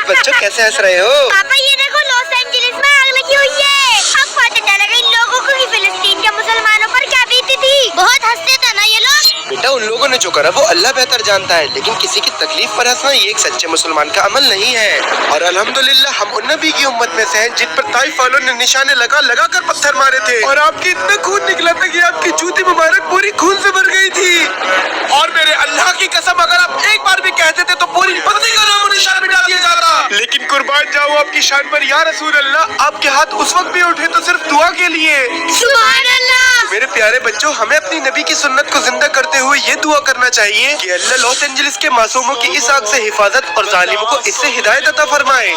बच्चों कैसे हंस रहे हो? पापा ये देखो लॉस एंजलिस में आग लगी हुई है। अब पता चलेगा इन लोगों को कि फिलिस्तीन के मुसलमानों पर क्या बीती थी। बहुत हंसते थे ना ये लोग। बेटा उन लोगों ने जो करा वो अल्लाह बेहतर जानता है, लेकिन किसी की तकलीफ पर हंसना ये एक सच्चे मुसलमान का अमल नहीं है। और अल्हम्दुलिल्लाह हम उन नबी की उम्मत में से हैं जिन पर ताइफ वालों ने निशाने लगा लगा कर पत्थर मारे थे और आपकी इतना खून निकला था कि आपकी जूती मुबारक पूरी खून से भर गई थी। और मेरे अल्लाह की कसम अगर आप एक बार भी कहते थे तो पूरी बस्ती का नाम निशान मिटा दिया जाता। लेकिन कुर्बान जाऊं आपकी शान पर या रसूल अल्लाह, आपके हाथ उस वक्त भी उठे तो सिर्फ दुआ के लिए। सुभान अल्लाह। मेरे प्यारे बच्चों, हमें अपनी नबी की सुन्नत को जिंदा करते हुए ये दुआ करना चाहिए कि अल्लाह लॉस एंजलिस के मासूमों की इस आग से हिफाजत और जालिमों को इससे हिदायत अता फरमाए।